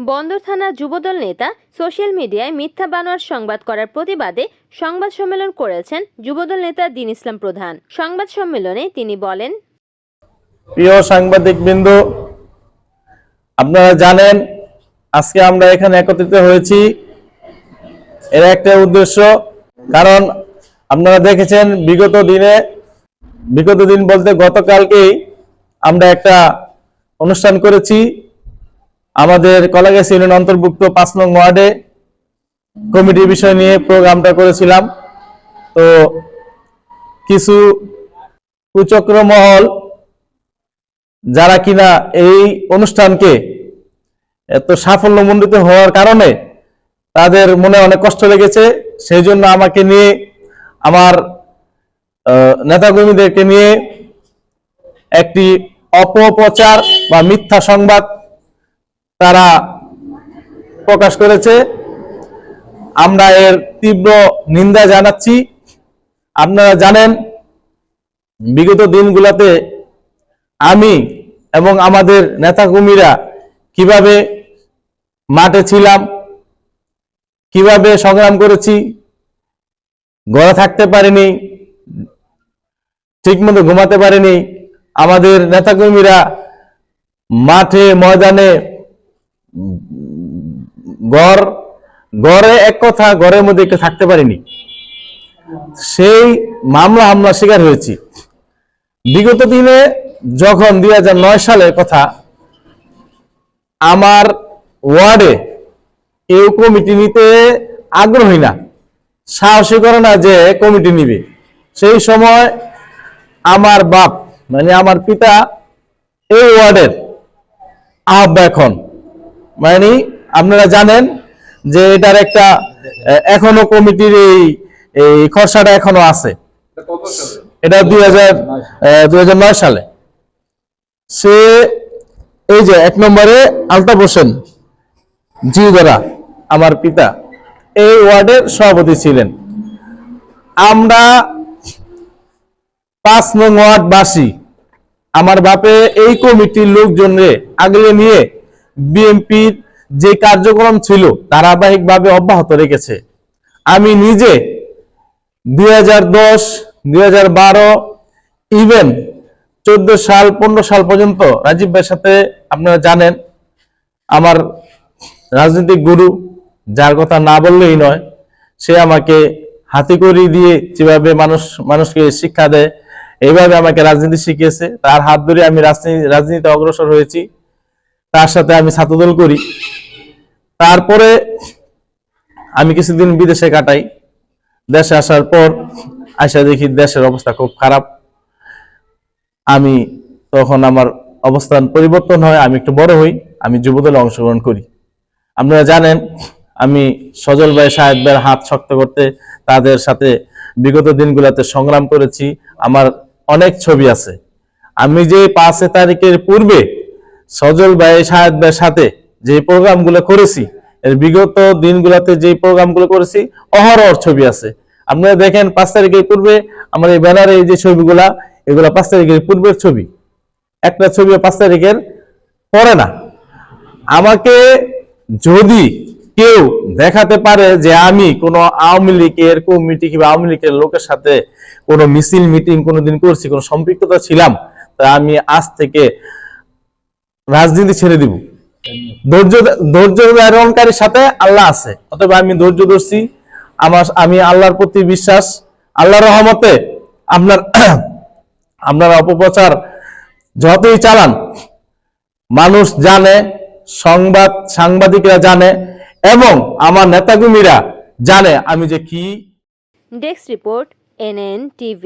বন্দর থানা যুবদল নেতা সোশ্যাল মিডিয়ায় মিথ্যা বানোয়ার সংবাদ করার প্রতিবাদে সংবাদ সম্মেলন করেছেন যুবদল নেতা দীন ইসলাম প্রধান। সংবাদ সম্মেলনে তিনি বলেন, প্রিয় সাংবাদিকবৃন্দ, আপনারা জানেন আজকে আমরা এখানে একত্রিত হয়েছি এর একটা উদ্দেশ্য। কারণ আপনারা দেখেছেন বিগত দিন বলতে গতকালকেই আমরা একটা অনুষ্ঠান করেছি আমাদের কলাগাছি ইউনিয়ন অন্তর্ভুক্ত ৫ নং ওয়ার্ডে কমিটির বিষয় নিয়ে প্রোগ্রামটা করেছিলাম। তো কিছু কুচক্র মহল যারা কিনা এই অনুষ্ঠানকে এত সাফল্যমণ্ডিত হওয়ার কারণে তাদের মনে অনেক কষ্ট লেগেছে, সেই জন্য আমাকে নিয়ে আমার নেতাকর্মীদেরকে নিয়ে একটি অপপ্রচার বা মিথ্যা সংবাদ তারা প্রকাশ করেছে। আমরা এর তীব্র নিন্দা জানাচ্ছি। আপনারা জানেন বিগত দিনগুলোতে আমি এবং আমাদের নেতাকর্মীরা কিভাবে মাঠে ছিলাম, কিভাবে সংগ্রাম করেছি, ঘরে থাকতে পারিনি, ঠিকমতো ঘুমাতে পারিনি। আমাদের নেতাকর্মীরা মাঠে ময়দানে ঘরে এক কথা ঘরের মধ্যে একটু থাকতে পারিনি, সেই হামলা শিকার হয়েছি। বিগত দিনে যখন ২০০৯ সালের কথা, আমার ওয়ার্ডে কেউ কমিটি নিতে আগ্রহী না, সাহসী করে না যে কমিটি নিবে। সেই সময় আমার বাপ মানে আমার পিতা এই ওয়ার্ডের আহ্বায়ক, মানে আপনারা জানেন যে এটার একটা এখনো কমিটির এই খরচাটা এখনো আছে। এটা ২০০৯ সালে সে এই যে ১ নম্বরে আলতাফ হোসেন জিউদরা আমার পিতা এই ওয়ার্ডের সভাপতি ছিলেন। আমরা ৫ নং ওয়ার্ডবাসী আমার বাপে এই কমিটির লোকজনরে আগলে নিয়ে বিএনপির যে কার্যক্রম ছিল ধারাবাহিকভাবে অব্যাহত রেখেছে। আমি নিজে ২০১০, ২০১২, ইভেন ১৪ সাল ১৫ সাল পর্যন্ত রাজীব ভাইয়ের সাথে, আপনারা জানেন আমার রাজনৈতিক গুরু, যার কথা না বললেই নয়, সে আমাকে হাতেখড়ি দিয়ে যেভাবে মানুষকে শিক্ষা দেয় এইভাবে আমাকে রাজনীতি শিখিয়েছে। তার হাত ধরে আমি রাজনীতিতে অগ্রসর হয়েছি। তার সাথে আমি ছাত্রদল করি। তারপরে আমি কিছুদিন বিদেশে কাটাই। দেশে আসার পর আইসা দেখি দেশের অবস্থা খুব খারাপ। আমি তখন আমার অবস্থান পরিবর্তন হয়, আমি একটু বড় হই, আমি যুবদলে অংশগ্রহণ করি। আপনারা জানেন আমি সজল ভাই, শাহেদ ভাইয়ের হাত শক্ত করতে তাদের সাথে বিগত দিনগুলোতে সংগ্রাম করেছি। আমার অনেক ছবি আছে। আমি যে ৫ তারিখের পূর্বে সজল ভাই, শাহেদ ভাইয়ের সাথে যে প্রোগ্রামগুলো করেছি, এর বিগত দিনগুলোতে যে প্রোগ্রামগুলো করেছি অহরহ ছবি আছে। আপনারা দেখেন ৫ তারিখের পূর্বে আমার এই ব্যানারে এই যে ছবিগুলা, এগুলা ৫ তারিখের পূর্বের ছবি। একটা ছবি ৫ তারিখের পরে না। আমাকে যদি কেউ দেখাতে পারে যে আমি কোনো আওয়ামী লীগের কমিটি কিংবা আওয়ামী লীগের লোকের সাথে কোনো মিছিল মিটিং কোনোদিন করছি, কোনো সম্পৃক্ততা ছিলাম, তা আমি আজ থেকে রাজনীতি ছেড়ে দিব। ধৈর্য ধারণকারীর সাথে আল্লাহ আছে, অতএব আমি ধৈর্য ধরছি। আমি আল্লাহর প্রতি বিশ্বাস, আল্লাহর রহমতে আপনারা অপপ্রচার যতই চালান, মানুষ জানে, সাংবাদিকরা জানে এবং আমার নেতাকর্মীরা জানে আমি যে কি। Desk report, NN TV।